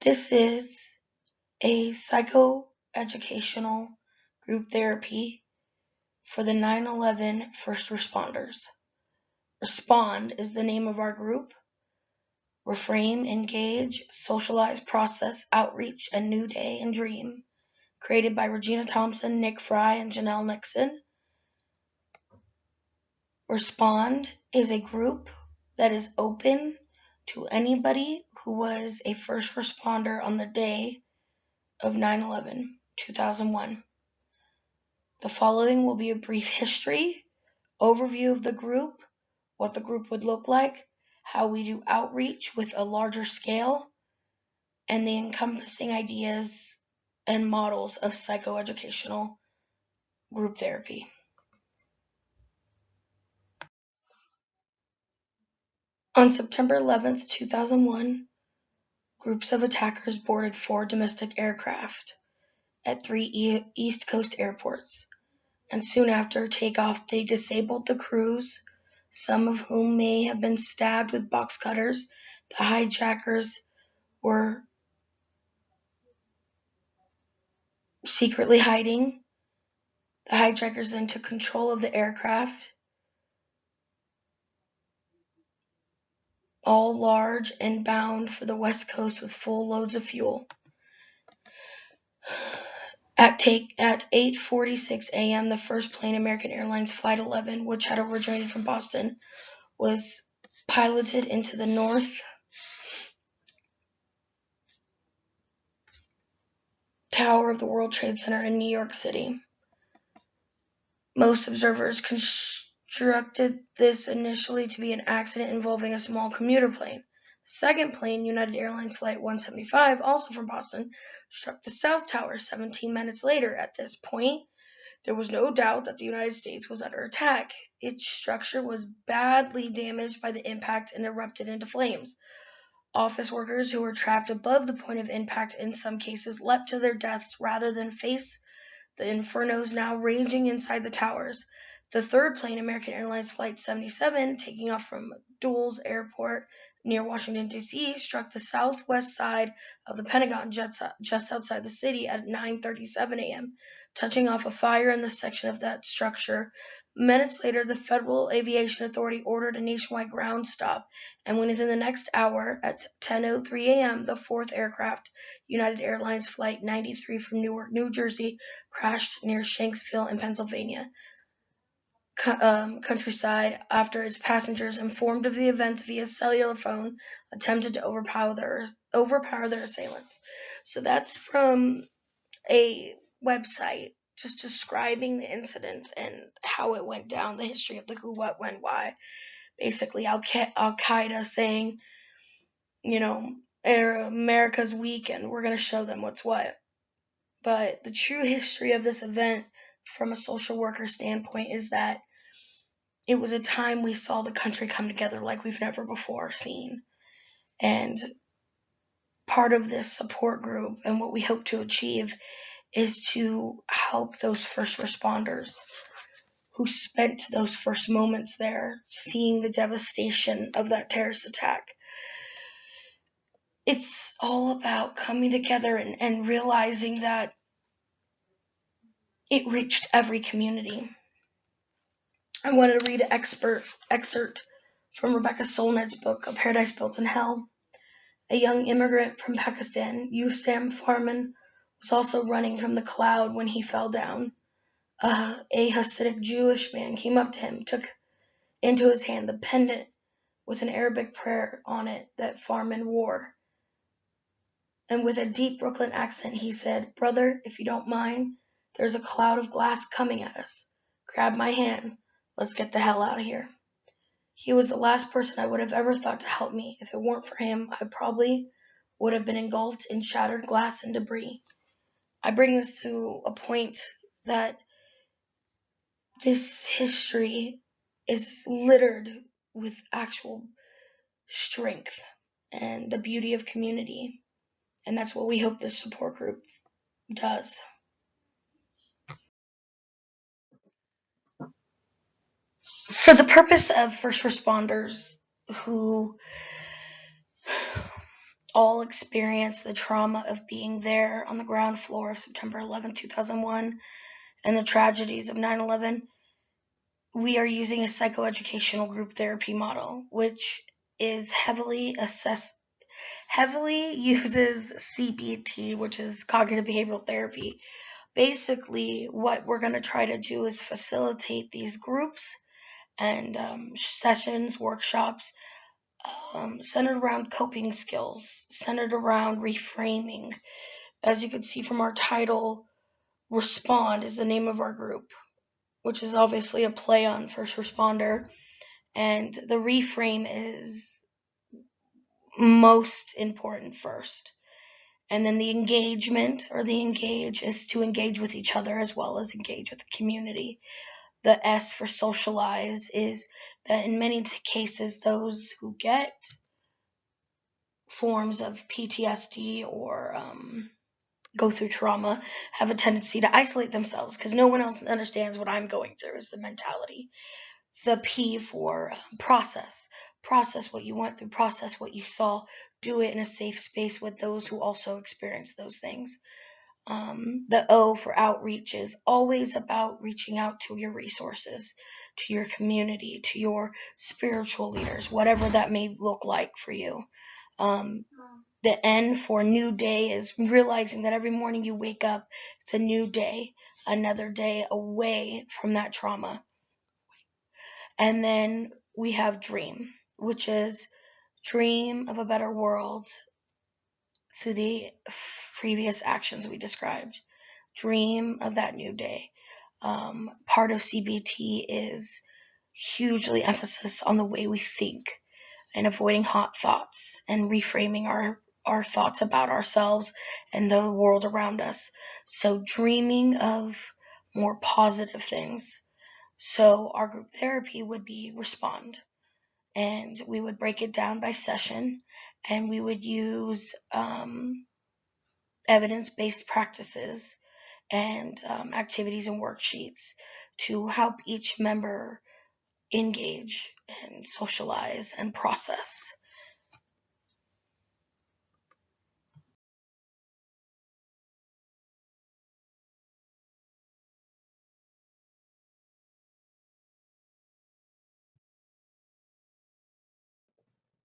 This is a psychoeducational group therapy for the 9/11 first responders. Respond is the name of our group. Reframe, engage, socialize, process, outreach, and new day and dream. Created by Regina Thompson, Nick Fry, and Janelle Nixon. Respond is a group that is open to anybody who was a first responder on the day of 9/11, 2001. The following will be a brief history, overview of the group, what the group would look like, how we do outreach with a larger scale, and the encompassing ideas and models of psychoeducational group therapy. On September 11th, 2001, groups of attackers boarded 4 domestic aircraft at 3 East Coast airports, and soon after takeoff they disabled the crews, some of whom may have been stabbed with box cutters. The hijackers were secretly hiding. The hijackers then took control of the aircraft, all large and bound for the West Coast with full loads of fuel. At 8:46 a.m., the first plane, American Airlines Flight 11, which had originated from Boston, was piloted into the North Tower of the World Trade Center in New York City. Most observers constructed this initially to be an accident involving a small commuter plane. The second plane, United Airlines Flight 175, also from Boston, struck the South Tower 17 minutes later. At this point, there was no doubt that the United States was under attack. Its structure was badly damaged by the impact and erupted into flames. Office workers who were trapped above the point of impact in some cases leapt to their deaths rather than face the infernos now raging inside the towers. The third plane, American Airlines Flight 77, taking off from Dulles Airport near Washington, D.C., struck the southwest side of the Pentagon just outside the city at 9:37 a.m., touching off a fire in the section of that structure. Minutes later, the Federal Aviation Authority ordered a nationwide ground stop, and within the next hour, at 10:03 a.m., the fourth aircraft, United Airlines Flight 93 from Newark, New Jersey, crashed near Shanksville in Pennsylvania countryside after its passengers, informed of the events via cellular phone, attempted to overpower their assailants. So that's from a website just describing the incident and how it went down, the history of the who, what, when, why. Basically, Al-Qaeda saying, America's weak and we're going to show them what's what. But the true history of this event from a social worker standpoint is that it was a time we saw the country come together like we've never before seen. And part of this support group and what we hope to achieve is to help those first responders who spent those first moments there, seeing the devastation of that terrorist attack. It's all about coming together and realizing that it reached every community. I wanted to read an excerpt from Rebecca Solnit's book, A Paradise Built in Hell. A young immigrant from Pakistan, Yusam Farman, was also running from the cloud when he fell down. A Hasidic Jewish man came up to him, took into his hand the pendant with an Arabic prayer on it that Farman wore. And with a deep Brooklyn accent, he said, "Brother, if you don't mind, there's a cloud of glass coming at us. Grab my hand. Let's get the hell out of here." He was the last person I would have ever thought to help me. If it weren't for him, I probably would have been engulfed in shattered glass and debris. I bring this to a point that this history is littered with actual strength and the beauty of community. And that's what we hope this support group does. For the purpose of first responders who all experienced the trauma of being there on the ground floor of September 11, 2001, and the tragedies of 9/11, we are using a psychoeducational group therapy model, which is heavily uses CBT, which is cognitive behavioral therapy. Basically, what we're going to try to do is facilitate these groups and sessions, workshops, centered around coping skills, centered around reframing. As you can see from our title, Respond is the name of our group, which is obviously a play on first responder. And the reframe is most important first. And then the engagement, or the engage, is to engage with each other as well as engage with the community. The S for socialize is that in many cases, those who get forms of PTSD or go through trauma have a tendency to isolate themselves because no one else understands what I'm going through, is the mentality. The P for process. Process what you went through, process what you saw, do it in a safe space with those who also experience those things. The O for outreach is always about reaching out to your resources, to your community, to your spiritual leaders, whatever that may look like for you. The N for new day is realizing that every morning you wake up, it's a new day, another day away from that trauma. And then we have dream, which is dream of a better world through the previous actions we described. Dream of that new day. Part of CBT is hugely emphasis on the way we think and avoiding hot thoughts and reframing our thoughts about ourselves and the world around us. So dreaming of more positive things. So our group therapy would be Respond, and we would break it down by session, and we would use evidence-based practices and activities and worksheets to help each member engage and socialize and process.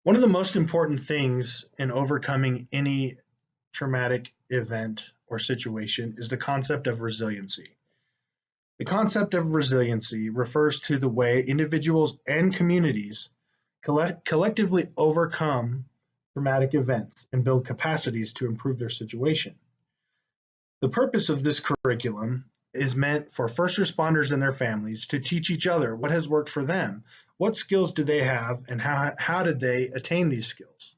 One of the most important things in overcoming any traumatic event or situation is the concept of resiliency. The concept of resiliency refers to the way individuals and communities collectively overcome traumatic events and build capacities to improve their situation. The purpose of this curriculum is meant for first responders and their families to teach each other what has worked for them, what skills do they have, and how did they attain these skills.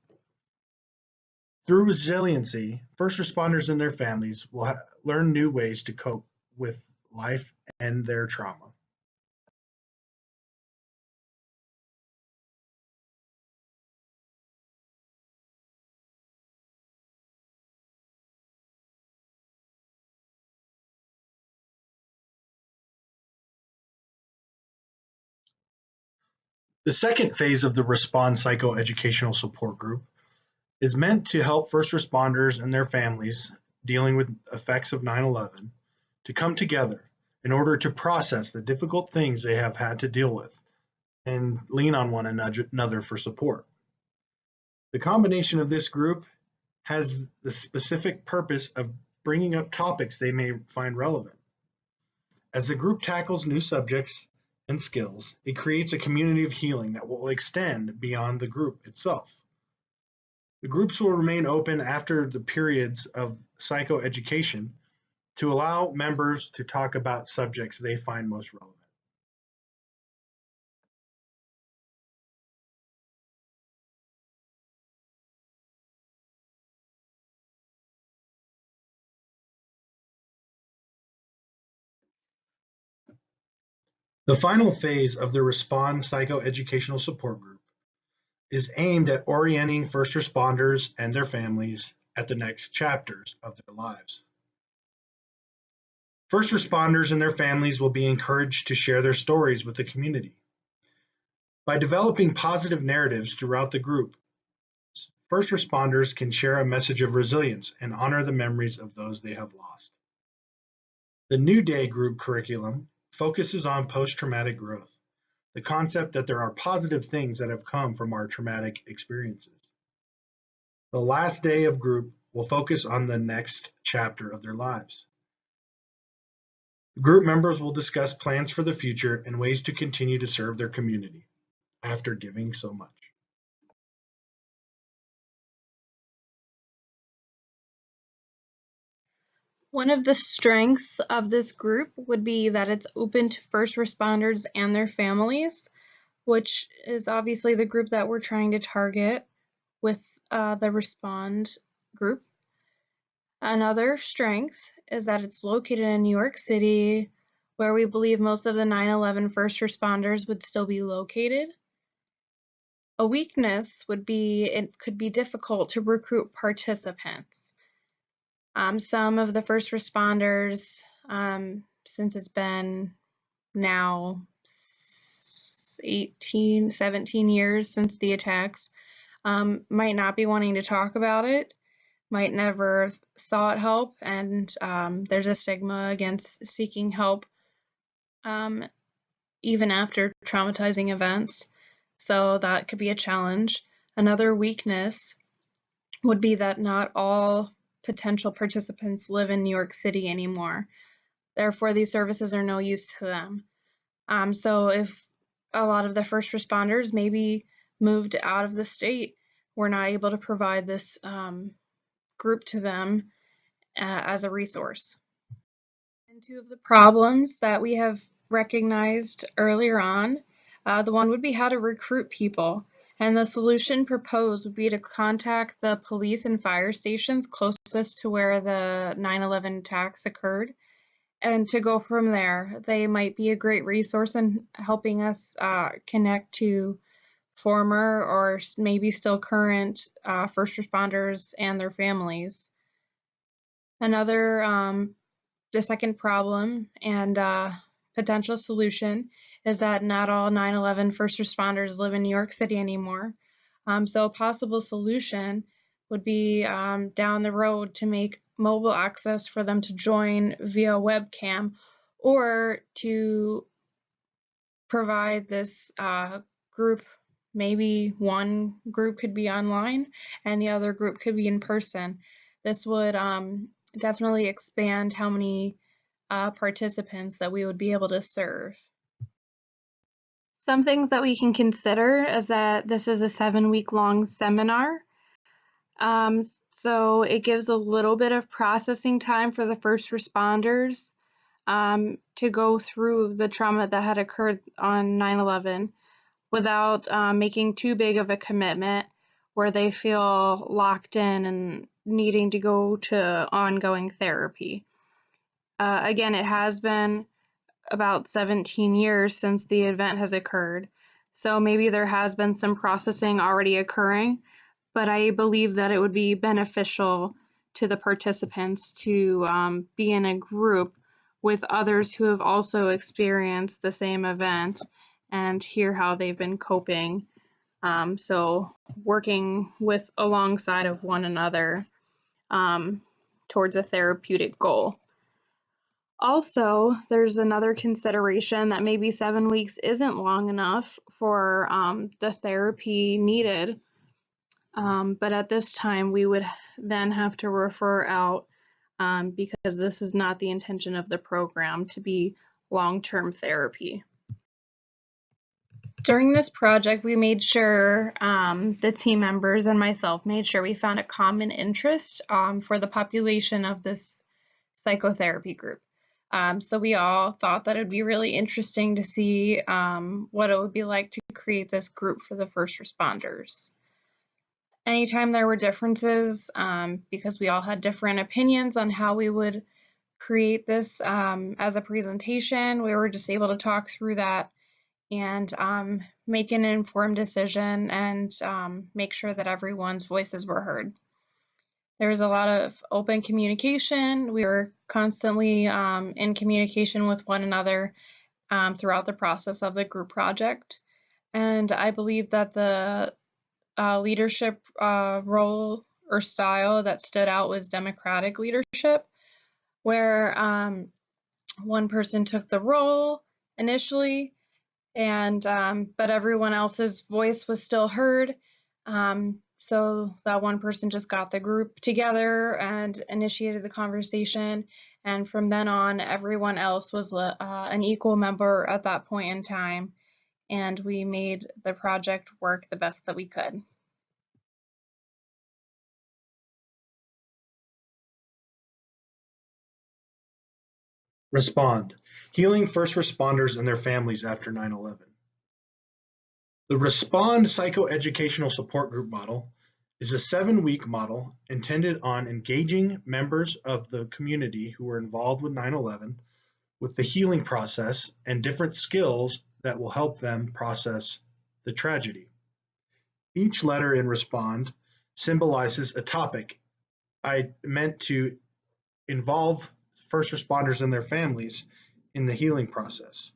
Through resiliency, first responders and their families will learn new ways to cope with life and their trauma. The second phase of the Respond Psychoeducational Support Group is meant to help first responders and their families dealing with effects of 9/11 to come together in order to process the difficult things they have had to deal with and lean on one another for support. The combination of this group has the specific purpose of bringing up topics they may find relevant. As the group tackles new subjects and skills, it creates a community of healing that will extend beyond the group itself. The groups will remain open after the periods of psychoeducation to allow members to talk about subjects they find most relevant. The final phase of the Respond Psychoeducational Support Group is aimed at orienting first responders and their families at the next chapters of their lives. First responders and their families will be encouraged to share their stories with the community. By developing positive narratives throughout the group, first responders can share a message of resilience and honor the memories of those they have lost. The New Day group curriculum focuses on post-traumatic growth, the concept that there are positive things that have come from our traumatic experiences. The last day of group will focus on the next chapter of their lives. Group members will discuss plans for the future and ways to continue to serve their community after giving so much. One of the strengths of this group would be that it's open to first responders and their families, which is obviously the group that we're trying to target with the Respond group. Another strength is that it's located in New York City, where we believe most of the 9/11 first responders would still be located. A weakness would be it could be difficult to recruit participants. Some of the first responders, since it's been now 18, 17 years since the attacks, might not be wanting to talk about it, might never sought help, and there's a stigma against seeking help even after traumatizing events. So that could be a challenge. Another weakness would be that not all potential participants live in New York City anymore. Therefore, these services are no use to them. So if a lot of the first responders maybe moved out of the state, we're not able to provide this group to them as a resource. And two of the problems that we have recognized earlier on, the one would be how to recruit people. And the solution proposed would be to contact the police and fire stations closest to where the 9/11 attacks occurred and to go from there. They might be a great resource in helping us connect to former or maybe still current first responders and their families. The second problem and potential solution is that not all 9/11 first responders live in New York City anymore. So a possible solution would be down the road to make mobile access for them to join via webcam, or to provide this group. Maybe one group could be online and the other group could be in person. This would definitely expand how many participants that we would be able to serve. Some things that we can consider is that this is a 7-week-long seminar. So it gives a little bit of processing time for the first responders to go through the trauma that had occurred on 9/11 without making too big of a commitment where they feel locked in and needing to go to ongoing therapy. Again, it has been about 17 years since the event has occurred, so maybe there has been some processing already occurring, but I believe that it would be beneficial to the participants to be in a group with others who have also experienced the same event and hear how they've been coping. So working alongside of one another towards a therapeutic goal. Also, there's another consideration that maybe 7 weeks isn't long enough for the therapy needed, but at this time we would then have to refer out because this is not the intention of the program to be long-term therapy. During this project, we made sure, the team members and myself made sure we found a common interest for the population of this psychotherapy group. So we all thought that it'd be really interesting to see what it would be like to create this group for the first responders. Anytime there were differences, because we all had different opinions on how we would create this as a presentation, we were just able to talk through that and make an informed decision and make sure that everyone's voices were heard. There was a lot of open communication. We were constantly in communication with one another throughout the process of the group project. And I believe that the leadership role or style that stood out was democratic leadership, where one person took the role initially, and but everyone else's voice was still heard. So that one person just got the group together and initiated the conversation, and from then on, everyone else was an equal member at that point in time, and we made the project work the best that we could. Respond. Healing first responders and their families after 9/11. The Respond Psychoeducational Support Group model is a 7-week model intended on engaging members of the community who were involved with 9/11 with the healing process and different skills that will help them process the tragedy. Each letter in Respond symbolizes a topic I meant to involve first responders and their families in the healing process.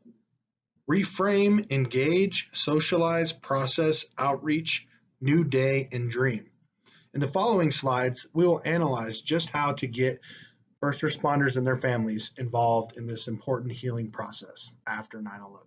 Reframe, engage, socialize, process, outreach, new day, and dream. In the following slides, we will analyze just how to get first responders and their families involved in this important healing process after 9/11.